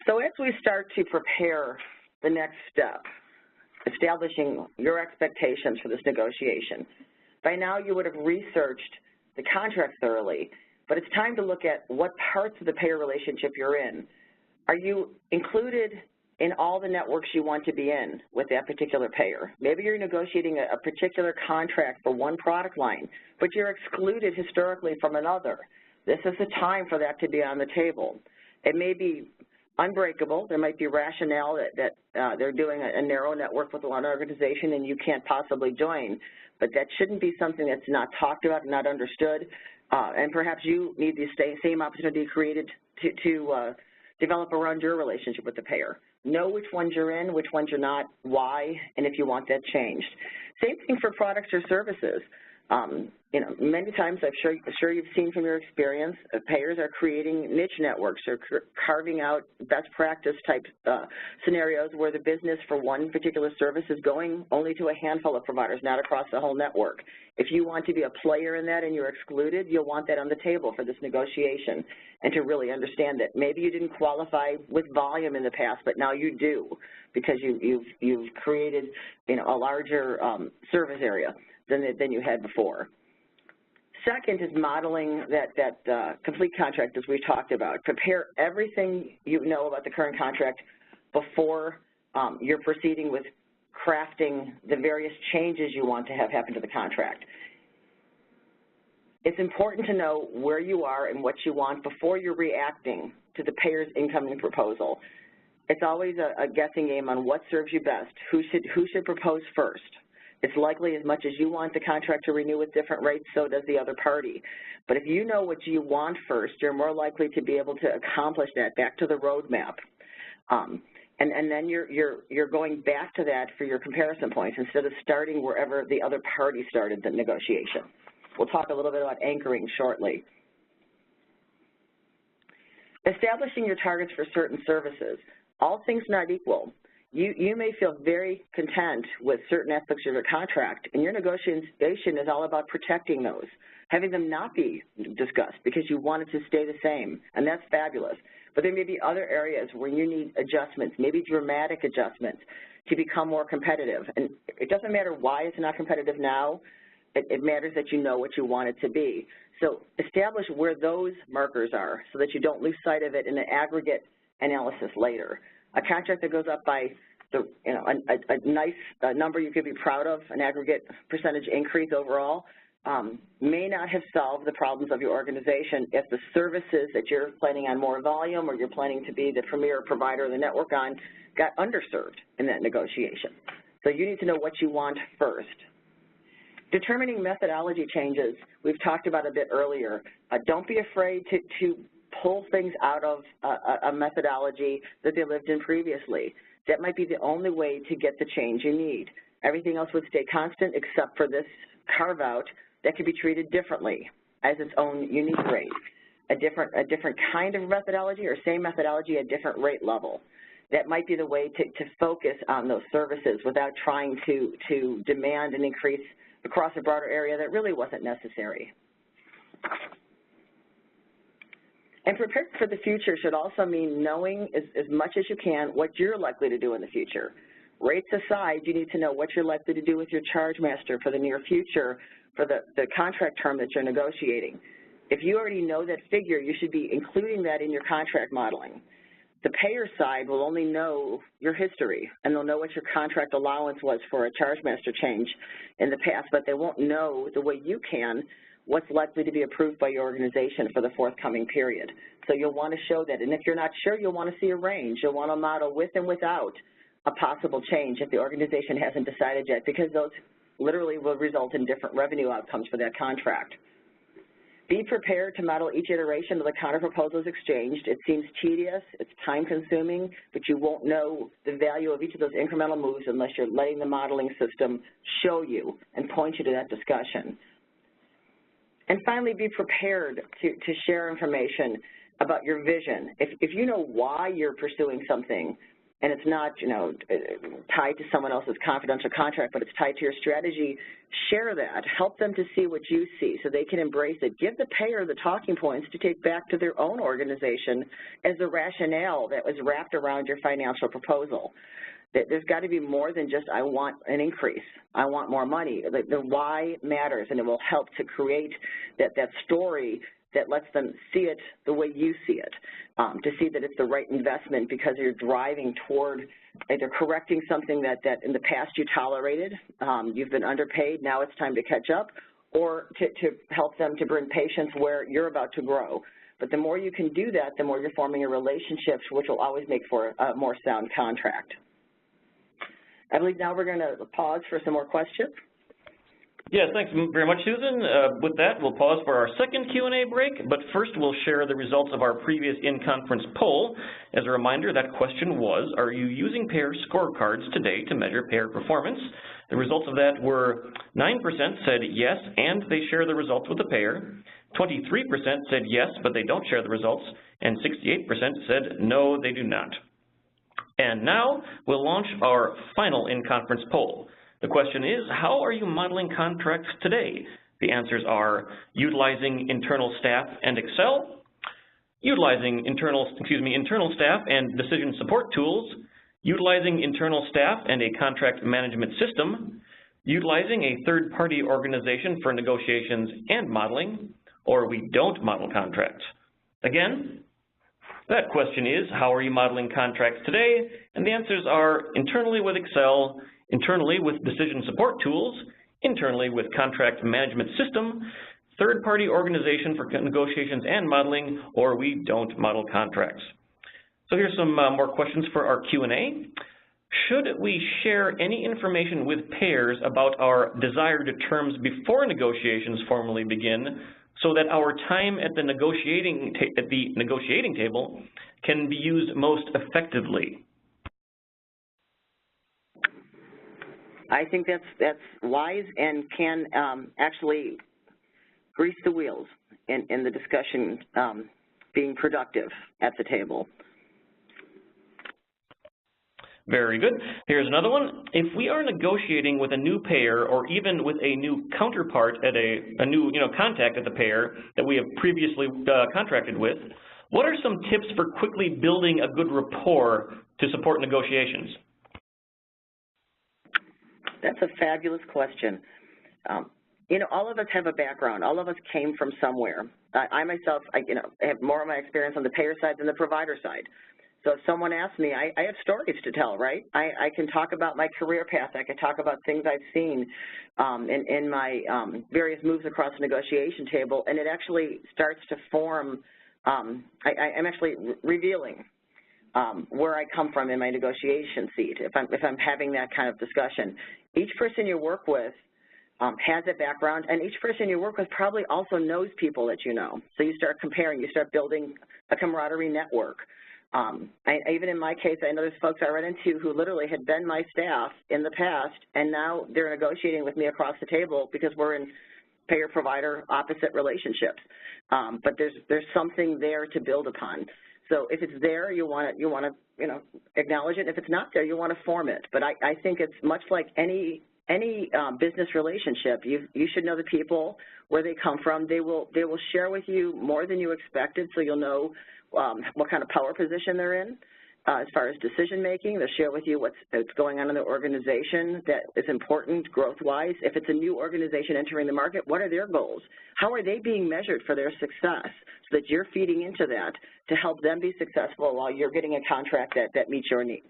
So as we start to prepare the next step, establishing your expectations for this negotiation, by now you would have researched the contract thoroughly, but it's time to look at what parts of the payer relationship you're in. Are you included in all the networks you want to be in with that particular payer? Maybe you're negotiating a particular contract for one product line, but you're excluded historically from another. This is the time for that to be on the table. It may be unbreakable. There might be rationale that they're doing a narrow network with one organization and you can't possibly join, but that shouldn't be something that's not talked about, not understood, and perhaps you need the same opportunity created to develop around your relationship with the payer. Know which ones you're in, which ones you're not, why, and if you want that changed. Same thing for products or services. You know, many times I'm sure you've seen from your experience, payers are creating niche networks or carving out best practice type scenarios where the business for one particular service is going only to a handful of providers, not across the whole network. If you want to be a player in that and you're excluded, you'll want that on the table for this negotiation and to really understand that maybe you didn't qualify with volume in the past, but now you do because you've created, you know, a larger service area than you had before. Second is modeling that complete contract, as we talked about. Prepare everything you know about the current contract before you're proceeding with crafting the various changes you want to have happen to the contract. It's important to know where you are and what you want before you're reacting to the payer's incoming proposal. It's always a guessing game on what serves you best, who should propose first. It's likely as much as you want the contract to renew with different rates, so does the other party. But if you know what you want first, you're more likely to be able to accomplish that back to the roadmap. And then you're going back to that for your comparison points instead of starting wherever the other party started the negotiation. We'll talk a little bit about anchoring shortly. Establishing your targets for certain services. All things not equal. You may feel very content with certain aspects of your contract, and your negotiation is all about protecting those, having them not be discussed because you want it to stay the same, and that's fabulous. But there may be other areas where you need adjustments, maybe dramatic adjustments, to become more competitive. And it doesn't matter why it's not competitive now. It matters that you know what you want it to be. So establish where those markers are so that you don't lose sight of it in an aggregate analysis later. A contract that goes up by a nice number you could be proud of, an aggregate percentage increase overall, may not have solved the problems of your organization if the services that you're planning on more volume or you're planning to be the premier provider of the network on got underserved in that negotiation. So you need to know what you want first. Determining methodology changes, we've talked about a bit earlier. Don't be afraid to pull things out of a methodology that they lived in previously. That might be the only way to get the change you need. Everything else would stay constant except for this carve-out that could be treated differently as its own unique rate. A different kind of methodology or same methodology at different rate level. That might be the way to focus on those services without trying to demand an increase across a broader area that really wasn't necessary. And preparing for the future should also mean knowing as much as you can what you're likely to do in the future. Rates aside, you need to know what you're likely to do with your charge master for the near future for the contract term that you're negotiating. If you already know that figure, you should be including that in your contract modeling. The payer side will only know your history, and they'll know what your contract allowance was for a charge master change in the past, but they won't know the way you can what's likely to be approved by your organization for the forthcoming period. So you'll want to show that. And if you're not sure, you'll want to see a range. You'll want to model with and without a possible change if the organization hasn't decided yet, because those literally will result in different revenue outcomes for that contract. Be prepared to model each iteration of the counterproposals exchanged. It seems tedious, it's time-consuming, but you won't know the value of each of those incremental moves unless you're letting the modeling system show you and point you to that discussion. And finally, be prepared to share information about your vision. If you know why you're pursuing something and it's not, tied to someone else's confidential contract, but it's tied to your strategy, share that. Help them to see what you see so they can embrace it. Give the payer the talking points to take back to their own organization as the rationale that was wrapped around your financial proposal. There's got to be more than just, I want an increase, I want more money. The why matters, and it will help to create that story that lets them see it the way you see it, to see that it's the right investment because you're driving toward either correcting something that in the past you tolerated, you've been underpaid, now it's time to catch up, or to help them to bring patients where you're about to grow. But the more you can do that, the more you're forming a relationship, which will always make for a more sound contract. I believe now we're going to pause for some more questions. Yes, thanks very much, Susan. With that, we'll pause for our second Q&A break, but first we'll share the results of our previous in-conference poll. As a reminder, that question was, are you using payer scorecards today to measure payer performance? The results of that were 9% said yes, and they share the results with the payer. 23% said yes, but they don't share the results, and 68% said no, they do not. And now we'll launch our final in-conference poll. The question is, how are you modeling contracts today? The answers are utilizing internal staff and Excel, utilizing internal staff and decision support tools, utilizing internal staff and a contract management system, utilizing a third-party organization for negotiations and modeling, or we don't model contracts. Again, that question is, how are you modeling contracts today? And the answers are internally with Excel, internally with decision support tools, internally with contract management system, third-party organization for negotiations and modeling, or we don't model contracts. So here's some more questions for our Q&A. Should we share any information with payers about our desired terms before negotiations formally begin so that our time at the negotiating table can be used most effectively? I think that's wise and can actually grease the wheels in the discussion being productive at the table. Very good. Here's another one. If we are negotiating with a new payer or even with a new counterpart at a new contact at the payer that we have previously contracted with, what are some tips for quickly building a good rapport to support negotiations? That's a fabulous question. All of us have a background. All of us came from somewhere. I myself, I have more of my experience on the payer side than the provider side. So if someone asks me, I have stories to tell, right? I can talk about my career path. I can talk about things I've seen in my various moves across the negotiation table, and it actually starts to form, I'm actually revealing where I come from in my negotiation seat if I'm having that kind of discussion. Each person you work with has a background, and each person you work with probably also knows people that you know. So you start comparing, you start building a camaraderie network. Even in my case, I know there's folks I run into who literally had been my staff in the past, and now they're negotiating with me across the table because we're in payer-provider opposite relationships. But there's something there to build upon. So if it's there, you want to acknowledge it. If it's not there, you want to form it. But I think it's much like any business relationship. You should know the people, where they come from. They will share with you more than you expected, so you'll know what kind of power position they're in as far as decision making. They'll share with you what's going on in the organization that is important growth-wise. If it's a new organization entering the market, what are their goals? How are they being measured for their success so that you're feeding into that to help them be successful while you're getting a contract that meets your needs?